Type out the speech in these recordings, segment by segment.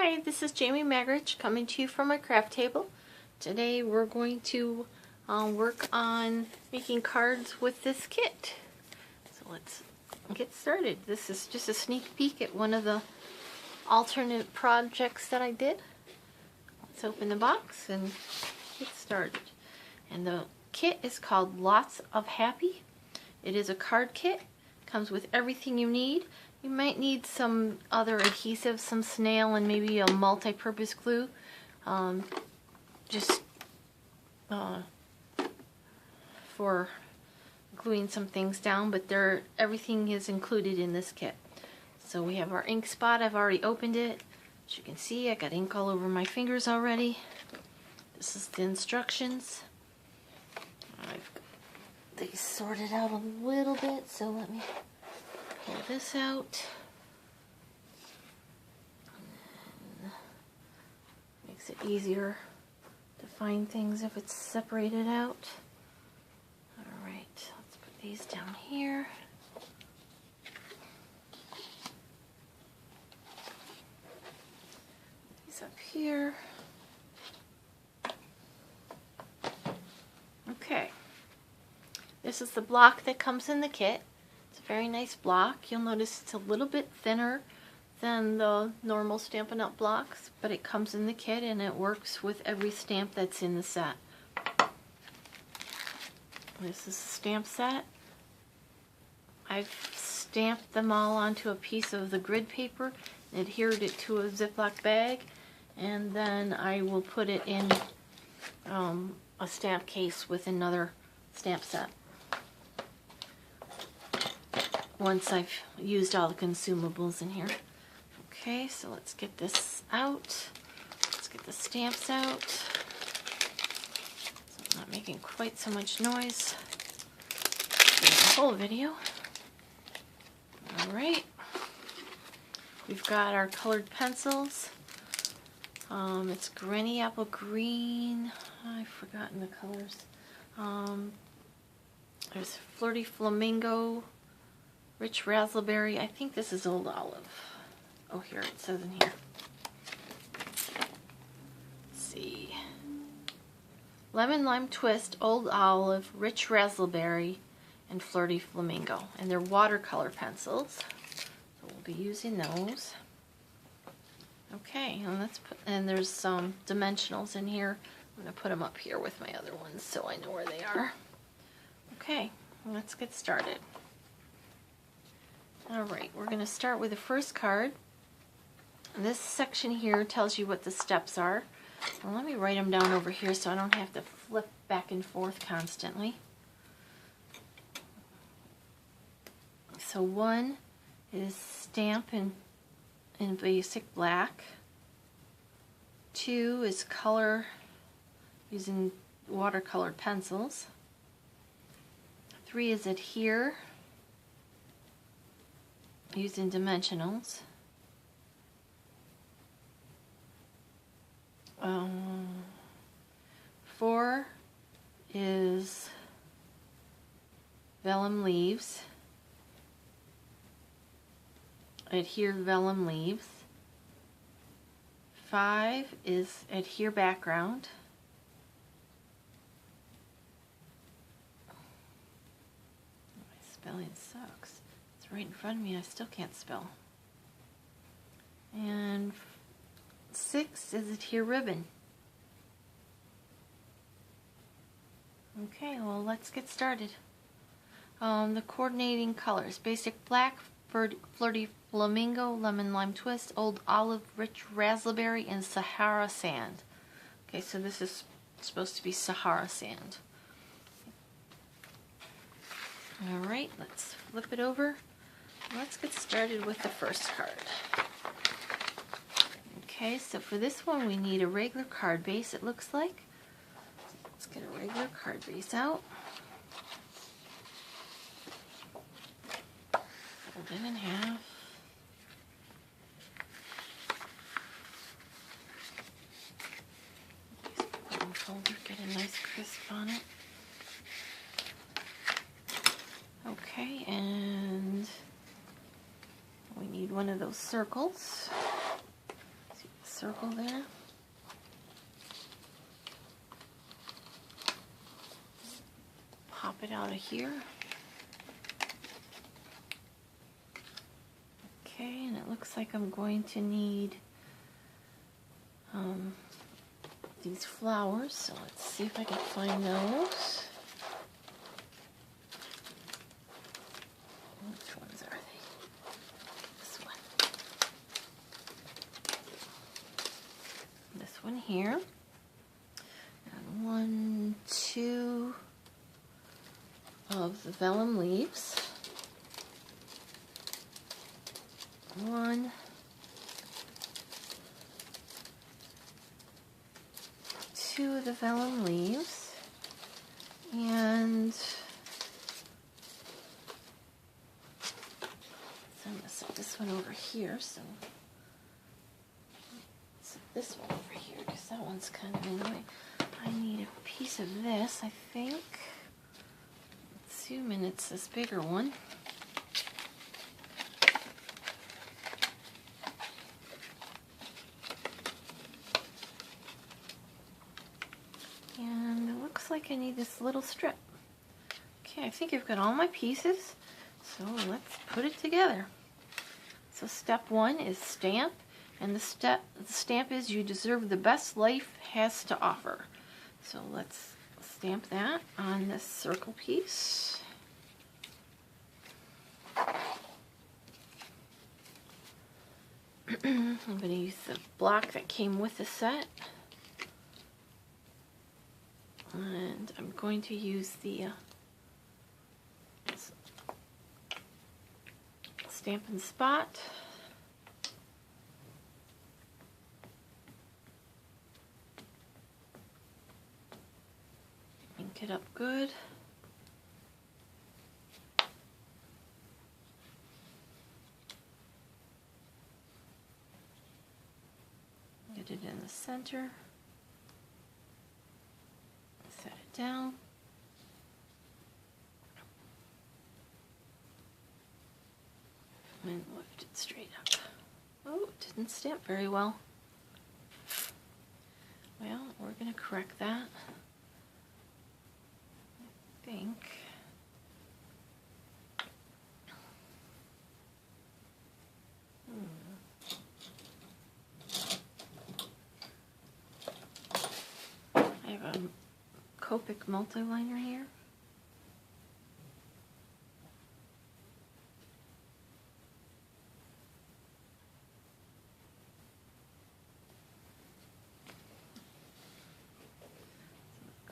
Hi, this is Jamie Magridge coming to you from my craft table. Today we're going to work on making cards with this kit. So let's get started. This is just a sneak peek at one of the alternate projects that I did. Let's open the box and get started. And the kit is called Lots of Happy. It is a card kit. Comes with everything you need. You might need some other adhesive, some snail, and maybe a multi-purpose glue. For gluing some things down, but everything is included in this kit. So we have our ink spot. I've already opened it. As you can see, I got ink all over my fingers already. This is the instructions. I've got these sorted out a little bit, so let me pull this out. And makes it easier to find things if it's separated out. Alright, let's put these down here. These up here. Okay. This is the block that comes in the kit. It's a very nice block. You'll notice it's a little bit thinner than the normal Stampin' Up! Blocks, but it comes in the kit and it works with every stamp that's in the set. This is a stamp set. I've stamped them all onto a piece of the grid paper and adhered it to a Ziploc bag, and then I will put it in a stamp case with another stamp set once I've used all the consumables in here. Okay, so let's get this out. Let's get the stamps out. So I'm not making quite so much noise for the whole video. Alright. We've got our colored pencils. It's Granny Apple Green. I've forgotten the colors. There's Flirty Flamingo, Rich Raspberry. I think this is Old Olive. Oh, here, it says in here. Let's see. Lemon Lime Twist, Old Olive, Rich Raspberry, and Flirty Flamingo. And they're watercolor pencils. So we'll be using those. Okay, and let's put, and there's some dimensionals in here. I'm going to put them up here with my other ones so I know where they are. Okay, let's get started. Alright, we're going to start with the first card. This section here tells you what the steps are. Well, let me write them down over here so I don't have to flip back and forth constantly. So 1 is stamp in basic black. 2 is color using watercolor pencils. 3 is adhere using dimensionals. 4 is vellum leaves, adhere vellum leaves. 5 is adhere background. My spelling sucks. It's right in front of me, I still can't spell. And 6 is adhere ribbon. Okay, well, let's get started. The coordinating colors: basic black, Flirty Flamingo, Lemon Lime Twist, Old Olive, Rich Raspberry, and Sahara Sand. Okay, so this is supposed to be Sahara Sand. Alright, let's flip it over. Let's get started with the first card. Okay, so for this one we need a regular card base, it looks like. Let's get a regular card base out. Fold it in half. Folder, get a nice crisp on it. Okay, and we need one of those circles. circle there. Pop it out of here. Okay, and it looks like I'm going to need these flowers, so let's see if I can find those. Which ones are they? This one. This one here. And 1, 2 of the vellum leaves. 1, 2 of the vellum leaves, and I'm going to set this one over here, so set this one over here because that one's kind of in the way. I need a piece of this, I think. Assuming it's this bigger one. And it looks like I need this little strip. Okay, I think I've got all my pieces, so let's put it together. So step 1 is stamp, and the stamp is you deserve the best life has to offer. So let's stamp that on this circle piece. I'm going to use the block that came with the set. And I'm going to use the Stampin' Spot. Ink it up good. Get it in the center. Set it down. And lift it straight up. Oh, it didn't stamp very well. Well, we're going to correct that. I think. I have a Copic multiliner here.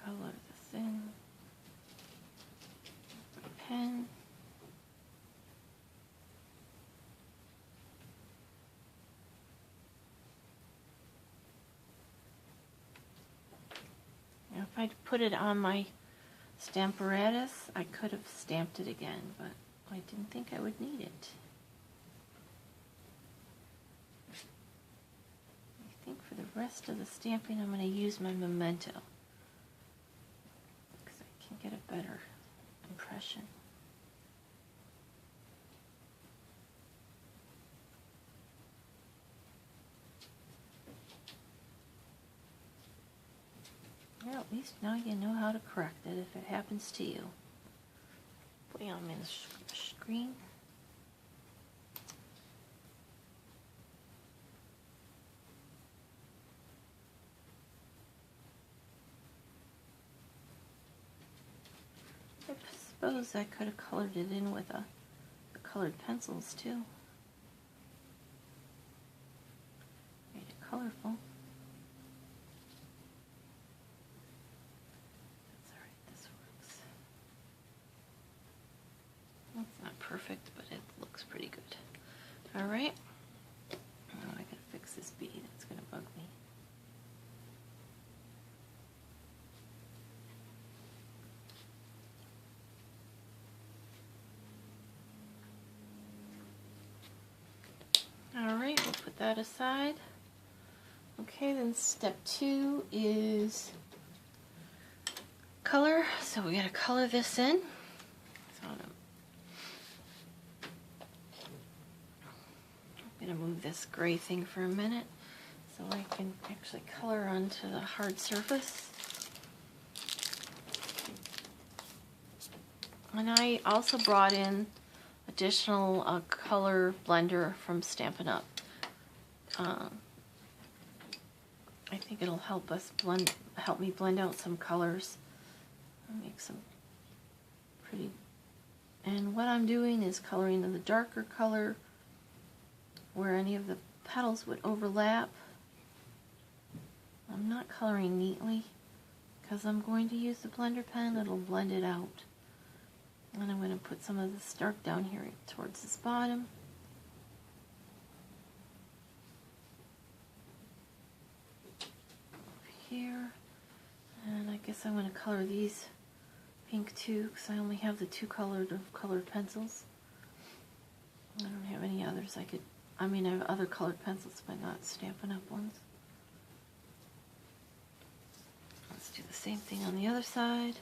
Color this in. Pen. Now, if I'd put it on my Stamparatus, I could have stamped it again, but I didn't think I would need it. I think for the rest of the stamping, I'm going to use my Memento, because I can get a better impression. Well, at least now you know how to correct it if it happens to you. Putting them in the screen. I suppose I could have colored it in with the colored pencils too. Made it colorful. Perfect, but it looks pretty good. Alright. Now I gotta fix this bee that's gonna bug me. Alright, we'll put that aside. Okay, then step 2 is color. So we gotta color this in. So I'm going to move this gray thing for a minute. So so I can actually color onto the hard surface. And I also brought in additional color blender from Stampin' Up. I think it'll help me blend out some colors and make some pretty. And what I'm doing is coloring in the darker color where any of the petals would overlap. I'm not coloring neatly because I'm going to use the blender pen. It'll blend it out. And I'm going to put some of this dark down here towards this bottom. Here, and I guess I'm going to color these pink too because I only have the two colored pencils. I don't have any others. I have other colored pencils but not Stampin' Up ones. Let's do the same thing on the other side.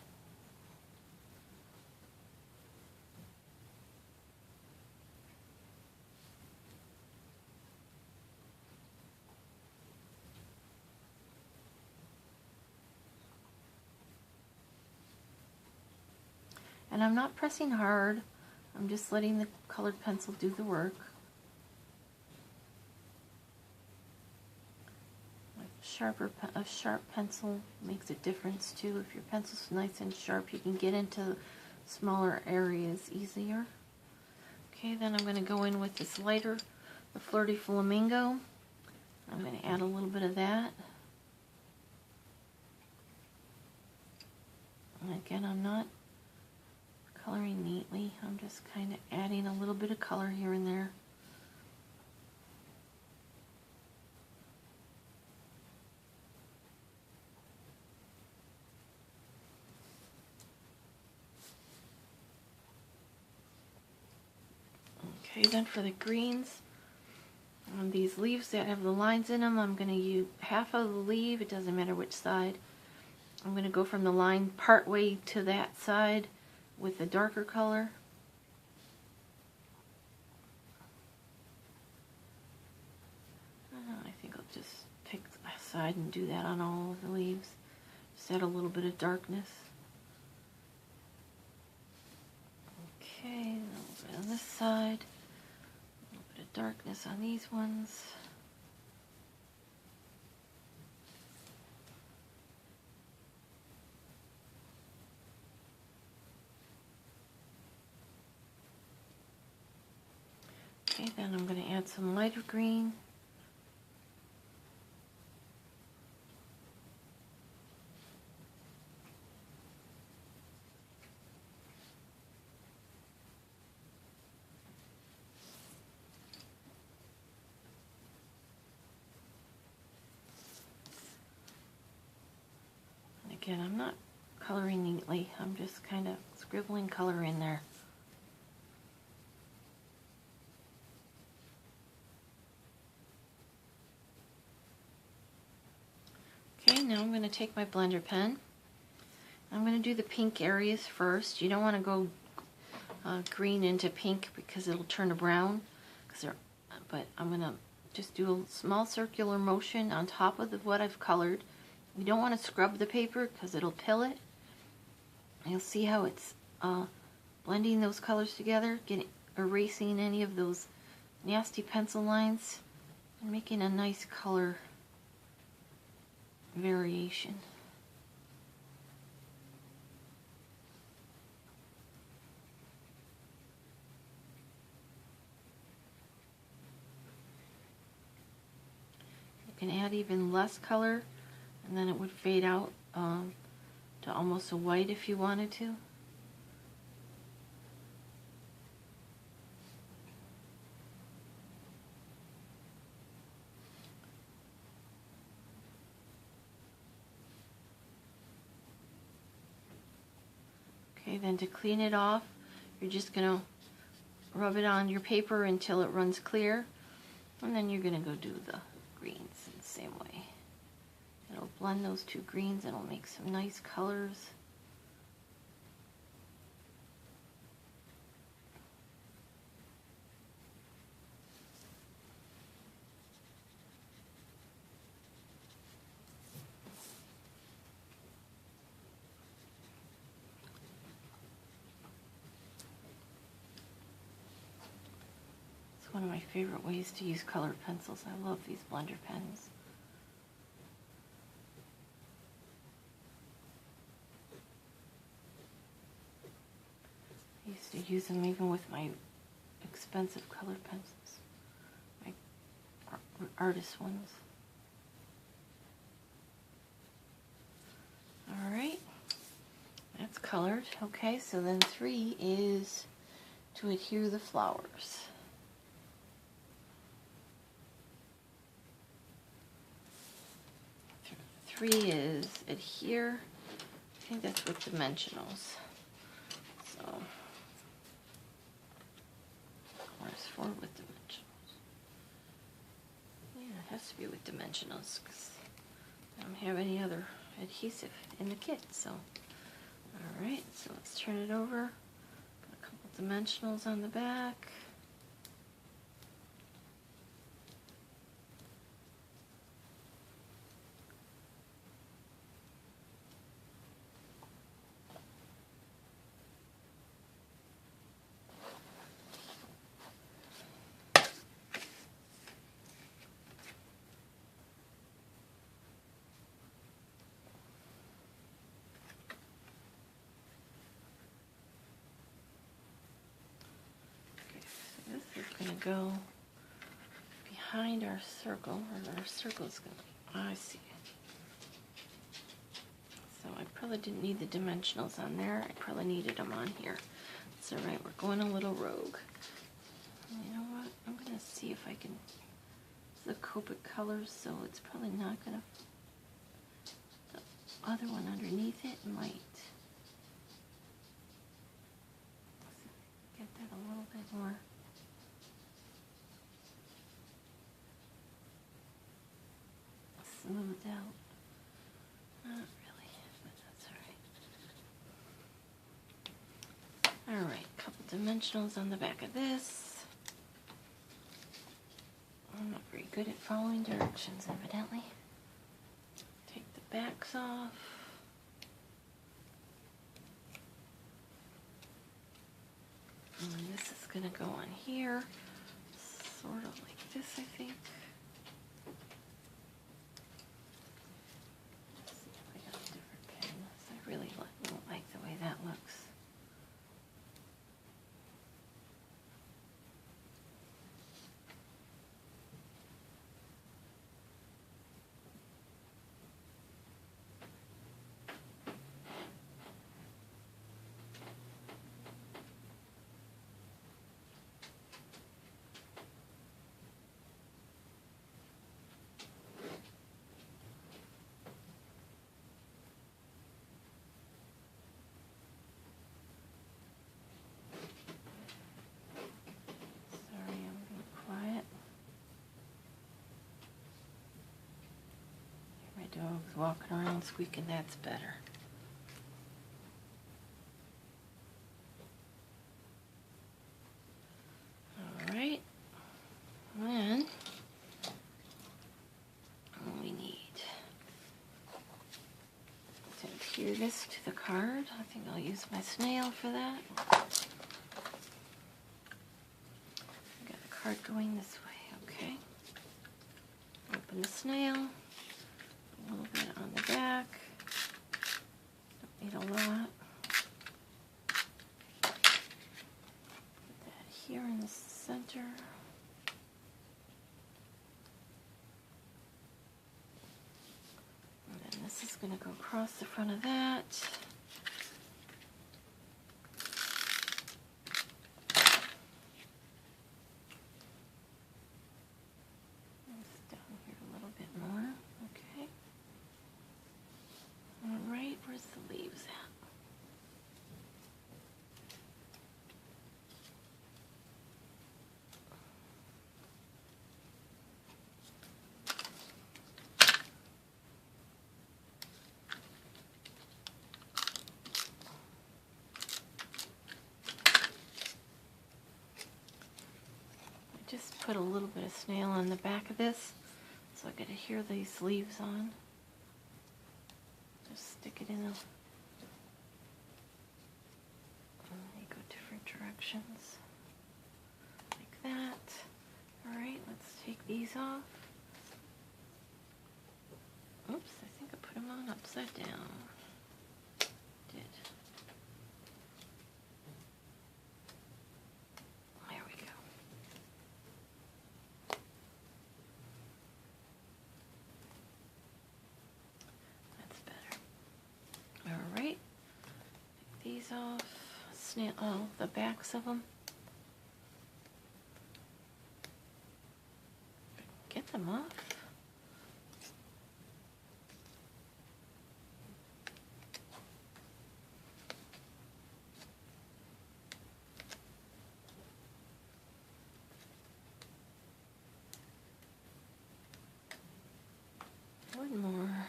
And I'm not pressing hard, I'm just letting the colored pencil do the work. A sharp pencil makes a difference too. If your pencil's nice and sharp, you can get into smaller areas easier. Okay, then I'm going to go in with this lighter, the Flirty Flamingo. I'm going to add a little bit of that. And again, I'm not coloring neatly. I'm just kind of adding a little bit of color here and there. Okay, then for the greens, on these leaves that have the lines in them, I'm going to use half of the leaf, it doesn't matter which side. I'm going to go from the line part way to that side with the darker color. I think I'll just pick a side and do that on all of the leaves. Just add a little bit of darkness. Okay, a little bit on this side. A little bit of darkness on these ones. Okay, then I'm going to add some lighter green. And again, I'm not coloring neatly, I'm just kind of scribbling color in there. Okay, now I'm going to take my blender pen. I'm going to do the pink areas first. You don't want to go green into pink because it'll turn to brown. But I'm going to just do a small circular motion on top of what I've colored. You don't want to scrub the paper because it'll pill it. You'll see how it's blending those colors together, erasing any of those nasty pencil lines, and making a nice color variation. You can add even less color and then it would fade out to almost a white if you wanted to. Okay, then to clean it off, you're just going to rub it on your paper until it runs clear, and then you're going to go do the greens in the same way. It'll blend those two greens and it'll make some nice colors. It's one of my favorite ways to use colored pencils. I love these blender pens. I used to use them even with my expensive colored pencils, my artist ones. Alright, that's colored. Okay, so then 3 is to adhere the flowers. 3 is adhere. I think that's with dimensionals. So, where's 4 with dimensionals? Yeah, it has to be with dimensionals because I don't have any other adhesive in the kit. So, alright, so let's turn it over. Got a couple dimensionals on the back. This is going to go behind our circle, or our circle's going to, I see it. So I probably didn't need the dimensionals on there. I probably needed them on here. It's alright, we're going a little rogue. You know what, I'm going to see if I can, it's the Copic colors, so it's probably not going to, the other one underneath it might. Get that a little bit more. Smoothed out. Not really, but that's alright. Alright, couple dimensionals on the back of this. I'm not very good at following directions, evidently. Take the backs off. And this is going to go on here, sort of like this, I think. Let's see if I got a different pen. I really don't like the way that looks. Dog's walking around squeaking, that's better. Alright, then we need to adhere this to the card. I think I'll use my snail for that. Got the card going this way, okay. Open the snail. A little bit on the back. Don't need a lot. Put that here in the center. And then this is going to go across the front of that. It's down here a little bit more. Okay. Alright, where's the leaves at? I just put a little bit of snail on the back of this, so I gotta adhere these leaves on. Stick it in a, they go different directions, like that. Alright, let's take these off. Oops, I think I put them on upside down. Did. There we go. That's better. Alright, take these off. The backs of them. Get them off. One more.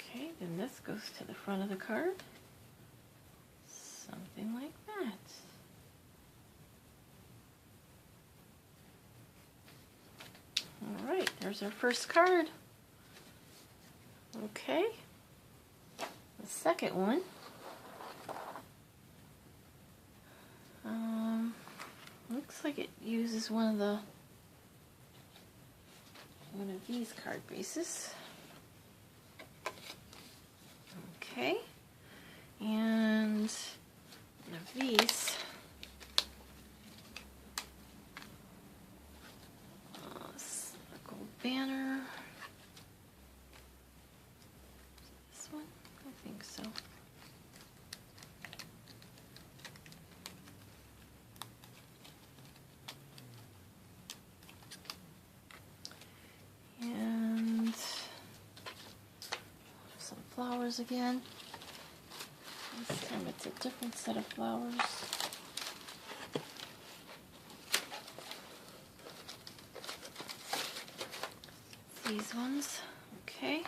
Okay, then this goes to the front of the card. Something like that. Alright, there's our first card. Okay. The second one. Looks like it uses one of these card bases. Okay. And one of these. A gold banner. This one? I think so. And some flowers again. This time it's a different set of flowers. These ones, okay.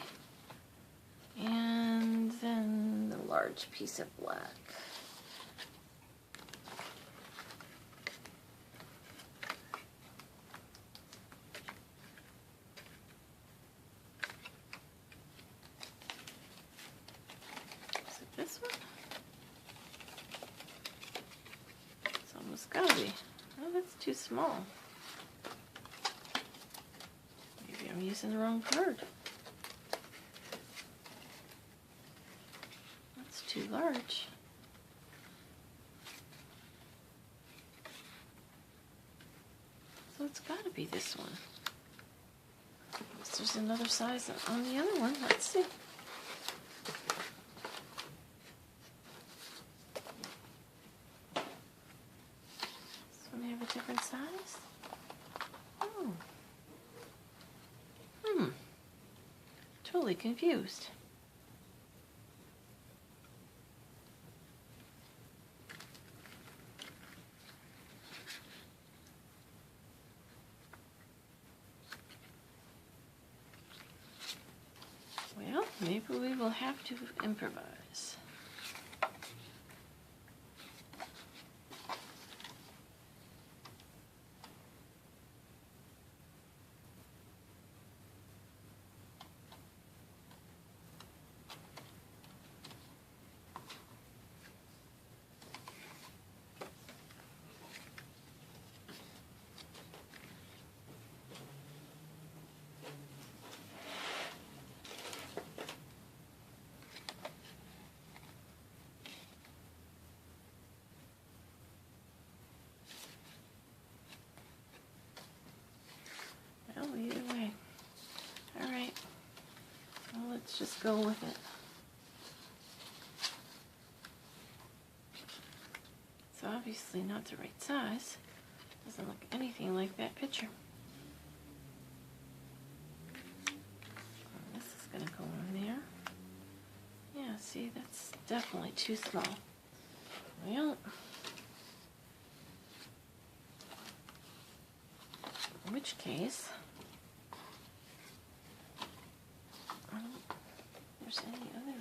And then the large piece of black. Is it this one? It's almost gotta be. Oh, that's too small. Maybe I'm using the wrong card. That's too large. So it's got to be this one. Unless there's another size on the other one. Let's see. Does this one have a different size? Oh. Totally confused. Well, maybe we will have to improvise. Well, either way. Alright. Well, let's just go with it. It's obviously not the right size. Doesn't look anything like that picture. This is going to go in there. Yeah, see, that's definitely too small. Well, in which case, I don't think there's any other.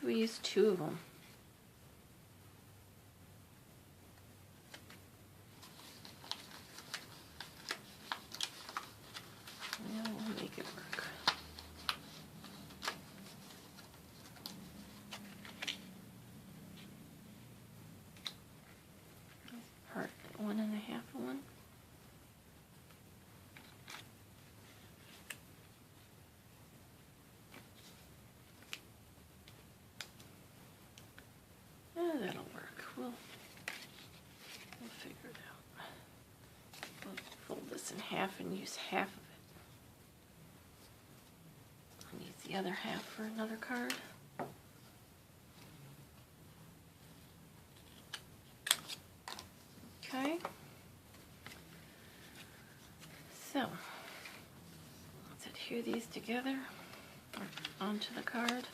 we use 2 of them. Yeah, we'll make it work. Part 1 1/2 of one. That'll work. We'll figure it out. We'll fold this in half and use half of it. I'll use the other half for another card. Okay. So let's adhere these together or onto the card.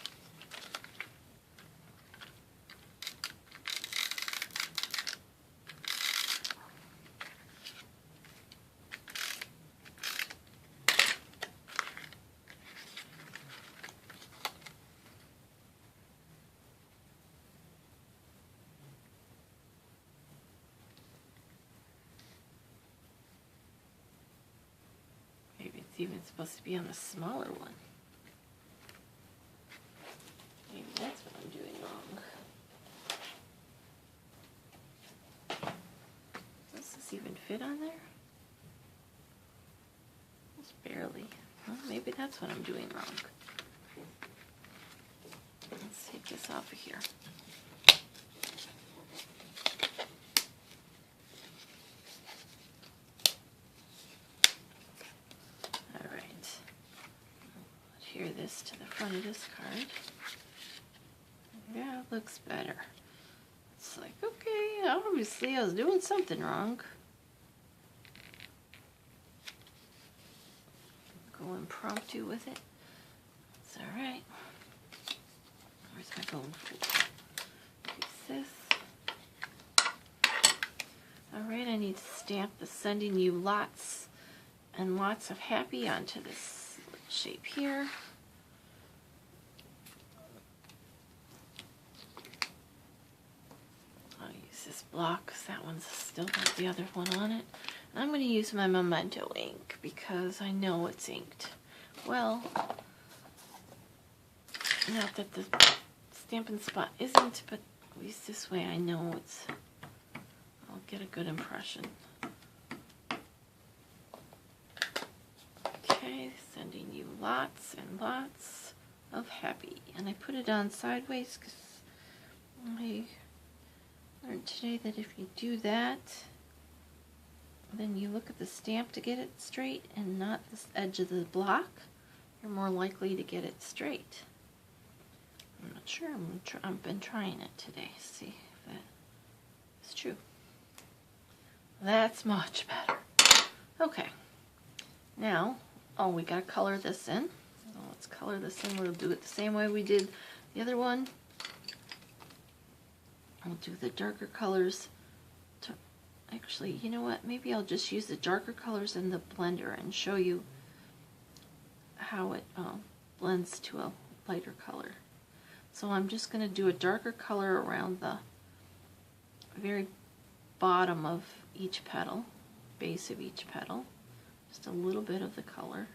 Maybe it's even supposed to be on the smaller one. Maybe that's what I'm doing wrong. Does this even fit on there? Just barely. Well, maybe that's what I'm doing wrong. Let's take this off of here. Adhere this to the front of this card. Yeah, it looks better. It's like, okay, obviously I was doing something wrong. Go impromptu with it. It's alright. Where's my bone fold? Use this. Alright, I need to stamp the sending you lots and lots of happy onto this shape here. I'll use this block because that one's still got the other one on it. And I'm going to use my Memento ink because I know it's inked. Well, not that the Stampin' Spot isn't, but at least this way I know it's, I'll get a good impression. Okay, sending you lots and lots of happy. And I put it on sideways because I learned today that if you do that, then you look at the stamp to get it straight and not the edge of the block, you're more likely to get it straight. I'm not sure. I've been trying it today. See if that is true. That's much better. Okay. Now, oh, we gotta color this in. So let's color this in. We'll do it the same way we did the other one. I'll do the darker colors. Actually, you know what? Maybe I'll just use the darker colors in the blender and show you how it blends to a lighter color. So I'm just going to do a darker color around the very bottom of each petal, base of each petal. Just a little bit of the color.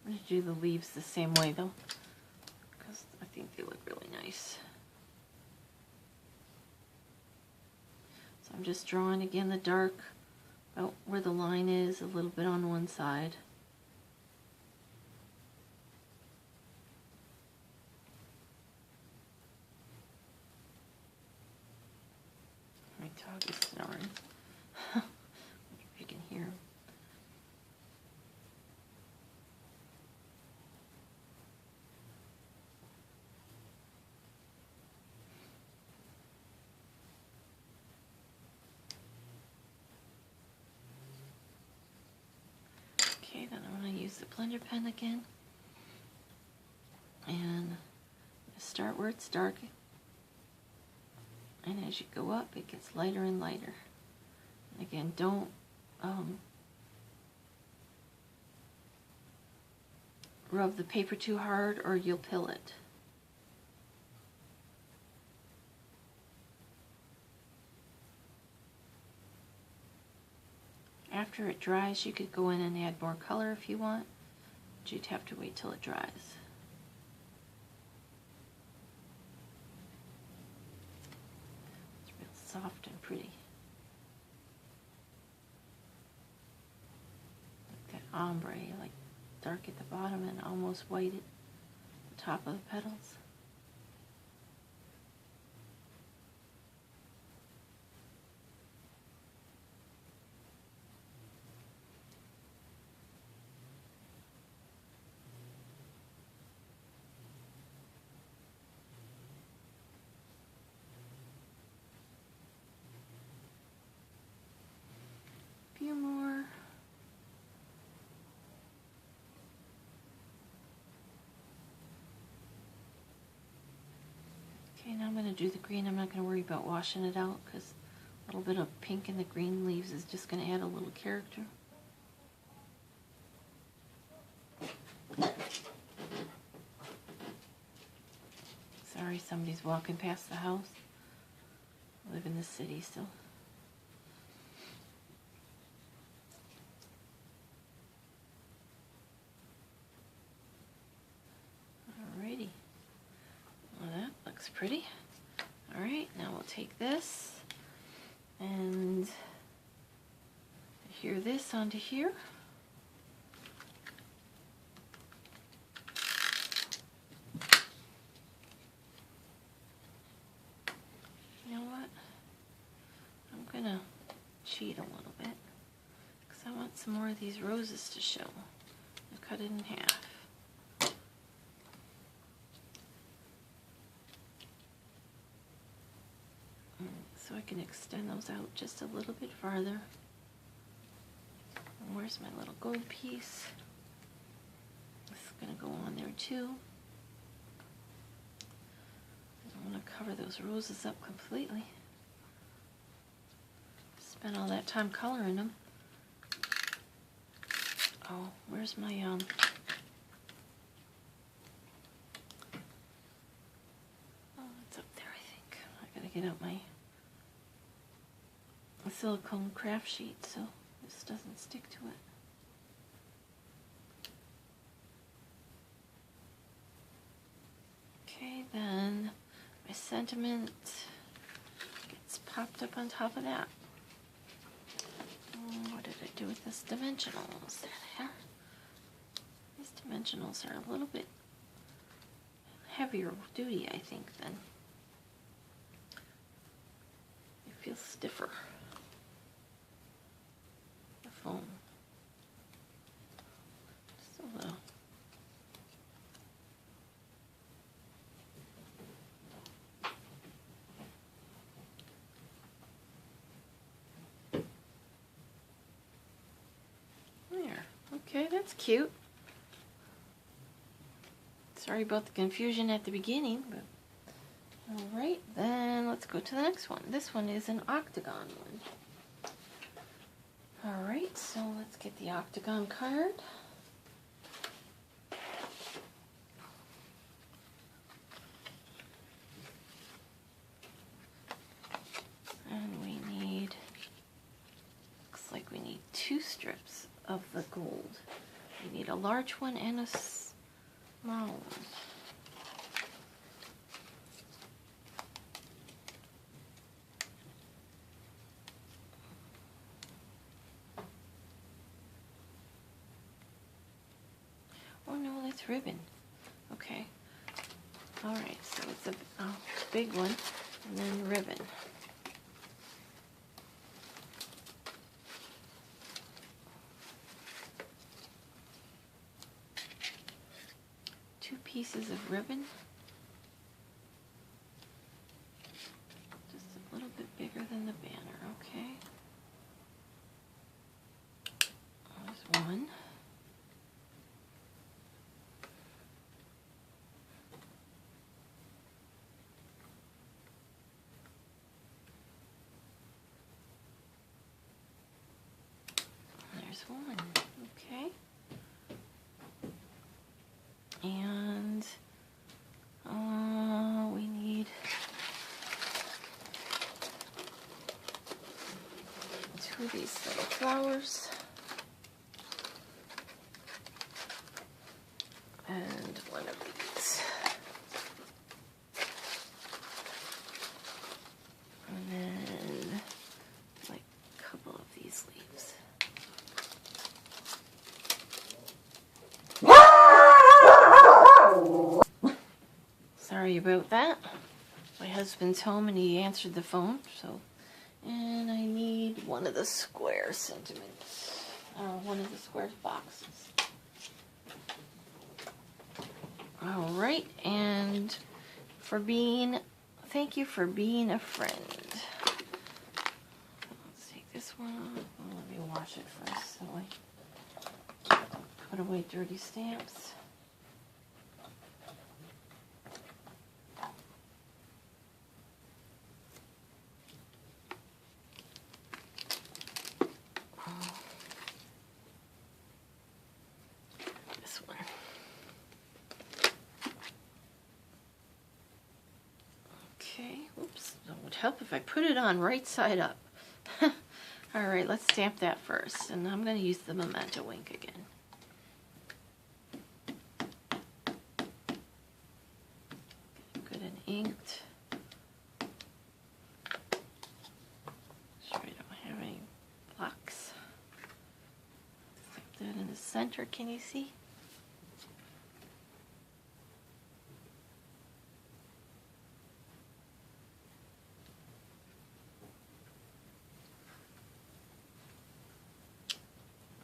I'm going to do the leaves the same way though, because I think they look really nice. So I'm just drawing again the dark about where the line is, a little bit on one side. My dog is snoring. I wonder if you can hear him. Okay, then I'm going to use the blender pen again. And start where it's dark. And as you go up, it gets lighter and lighter. And again, don't rub the paper too hard or you'll pill it. After it dries, you could go in and add more color if you want, but you'd have to wait till it dries. It's real soft and pretty. Like that ombre, like dark at the bottom and almost white at the top of the petals. Few more. Okay, now I'm going to do the green. I'm not going to worry about washing it out because a little bit of pink in the green leaves is just going to add a little character. Sorry, somebody's walking past the house. I live in the city still. Alrighty. Well, that looks pretty. Alright, now we'll take this and adhere this onto here. You know what? I'm gonna cheat a little bit because I want some more of these roses to show. I'll cut it in half. So I can extend those out just a little bit farther. And where's my little gold piece? This is going to go on there too. I want to cover those roses up completely. Spent all that time coloring them. Oh, where's my oh, it's up there, I think. I gotta get out my silicone craft sheet so this doesn't stick to it. Okay, then my sentiment gets popped up on top of that. What did I do with this dimensionals? There they are. These dimensionals are a little bit heavier duty, I think, than it feels stiffer. The foam. Just a little. There. Okay, that's cute. Sorry about the confusion at the beginning, but alright, then let's go to the next one. This one is an octagon one. Alright, so let's get the octagon card. And we need, looks like we need 2 strips of the gold. We need a large one and a small one. it's ribbon. Okay. Alright, so it's a big one, and then ribbon. Two pieces of ribbon. Just a little bit bigger than the banner, okay? There's one. There's one, okay? And we need two of these little flowers and one of these. And then like a couple of these leaves. Sorry about that. My husband's home and he answered the phone, so. And I need one of the square sentiments. One of the square boxes. Alright, and thank you for being a friend. Let's take this one off. Oh, let me wash it first so I put away dirty stamps. Okay, oops, that would help if I put it on right side up. Alright, let's stamp that first, and I'm going to use the Memento ink again. Good and inked. Sure I don't have any blocks. Stamp that in the center, can you see?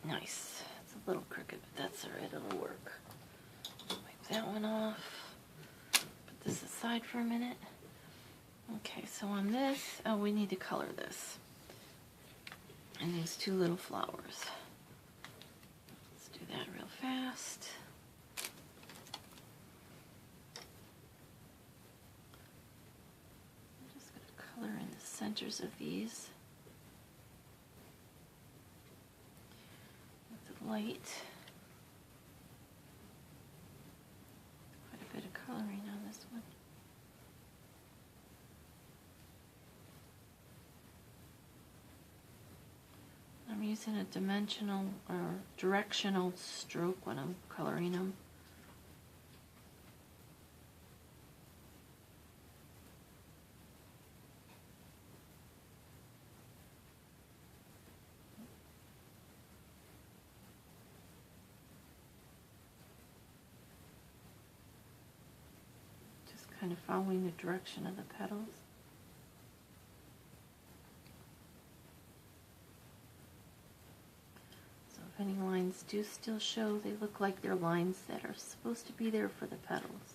Nice. It's a little crooked, but that's alright, it'll work. Wipe that one off. Put this aside for a minute. Okay, so on this, oh, we need to color this. And these two little flowers. Let's do that real fast. I'm just going to color in the centers of these. Light. Quite a bit of coloring on this one. I'm using a dimensional or directional stroke when I'm coloring them. Kind of following the direction of the petals. So if any lines do still show, they look like they're lines that are supposed to be there for the petals.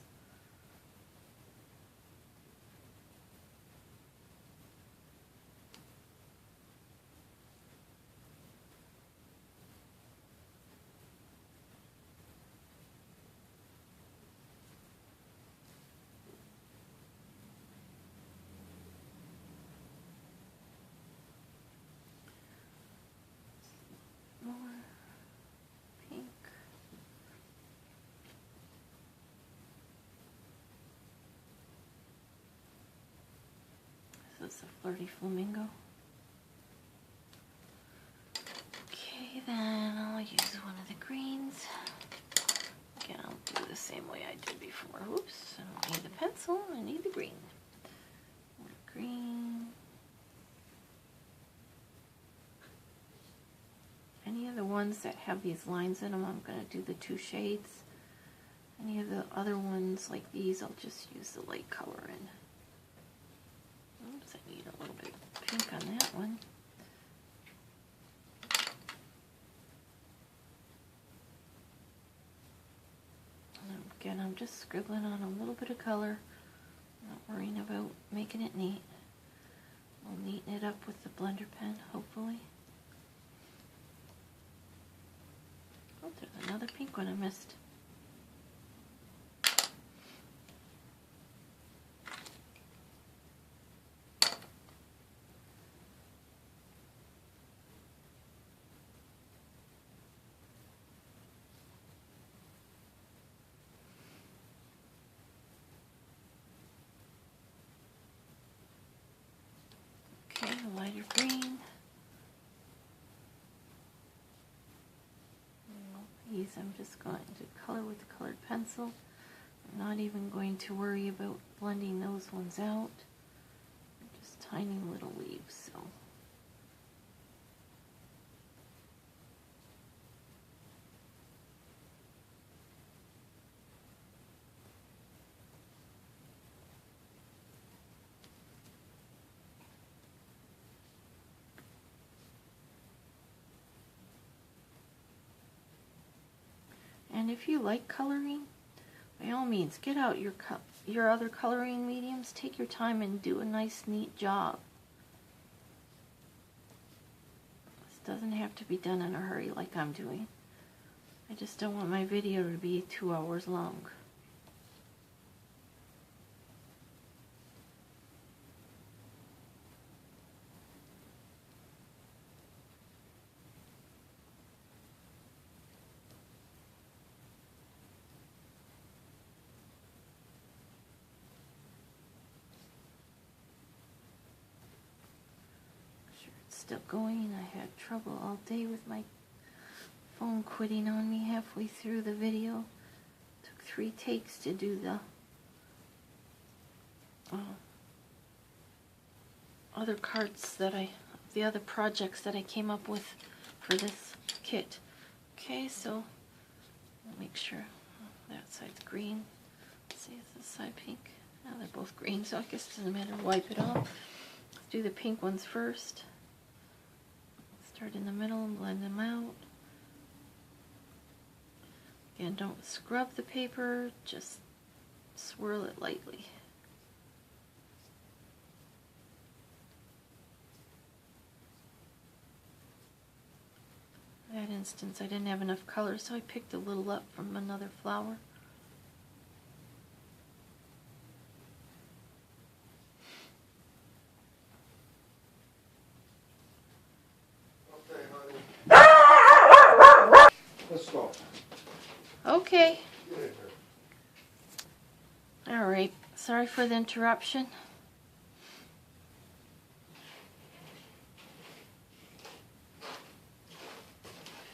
This is a flirty flamingo. Okay, then I'll use one of the greens. Again, I'll do the same way I did before. Oops, I don't need the pencil, I need the green. More green. Any of the ones that have these lines in them, I'm going to do the two shades. any of the other ones like these, I'll just use the light color in. Oops, I need a little bit of pink on that one. And again, I'm just scribbling on a little bit of color, not worrying about making it neat. We'll neaten it up with the blender pen, hopefully. Oh, there's another pink one I missed. Okay, a lighter green. These I'm just going to color with the colored pencil. I'm not even going to worry about blending those ones out. Just tiny little leaves, so. And if you like coloring, by all means, get out your other coloring mediums. Take your time and do a nice, neat job. This doesn't have to be done in a hurry like I'm doing. I just don't want my video to be 2 hours long. Still going. I had trouble all day with my phone quitting on me halfway through the video. Took 3 takes to do the other cards that the other projects that I came up with for this kit. Okay, so I'll make sure that side's green. Let's see, is this side pink? Now they're both green, so I guess it doesn't matter. Wipe it off. Let's do the pink ones first. Start in the middle and blend them out. Again, don't scrub the paper, just swirl it lightly. In that instance, I didn't have enough color, so I picked a little up from another flower. Let's go. Okay. Alright, sorry for the interruption.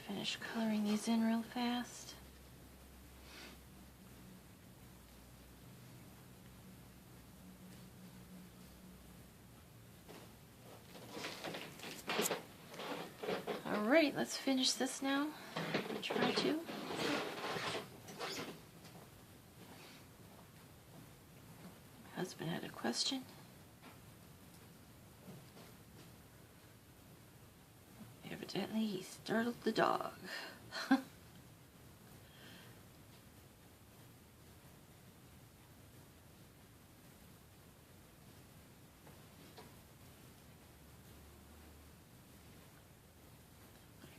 Finish coloring these in real fast. Alright, let's finish this now. Try to. Husband had a question. Evidently he startled the dog.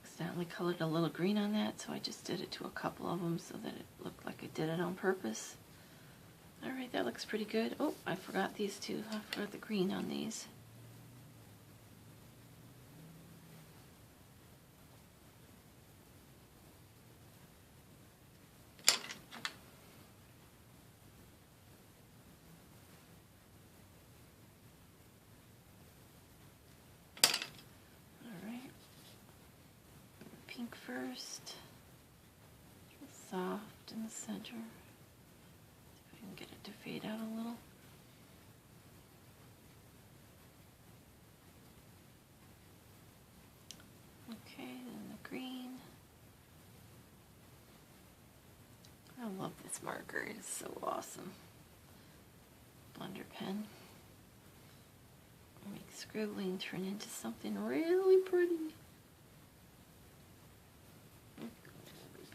Accidentally colored a little green on that, so I just did it to a couple of them so that it looked like I did it on purpose. Alright, that looks pretty good. Oh, I forgot these two. I forgot the green on these. Pink first, soft in the center. See if I can get it to fade out a little. Okay, then the green. I love this this marker is so awesome. Blender pen. Make scribbling turn into something really pretty. Rip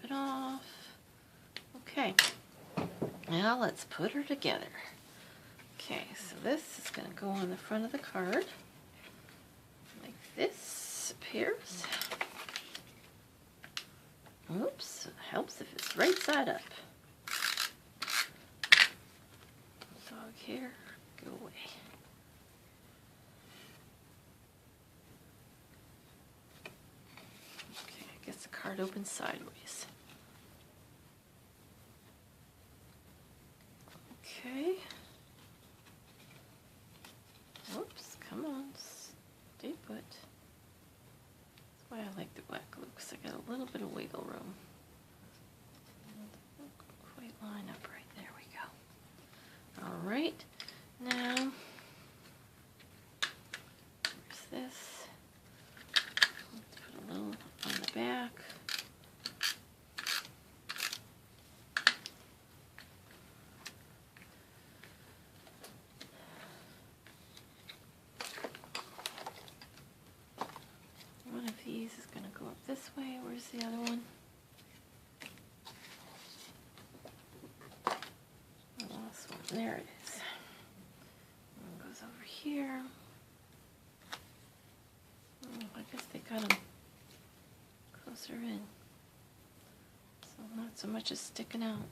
it off. Okay, now let's put her together. Okay, so this is going to go on the front of the card. Like this appears. Oops, it helps if it's right side up. Dog hair, go away. Okay, I guess the card opens sideways. Okay. Whoops, come on, stay put. That's why I like the black glue, because I got a little bit of wiggle room. Doesn't quite line up right. There we go. All right, now, where's this? Let's put a little on the back. One of these is going to go up this way. Where's the other one? The last one. There it is. One goes over here. Oh, I guess they got them closer in, so not so much as sticking out.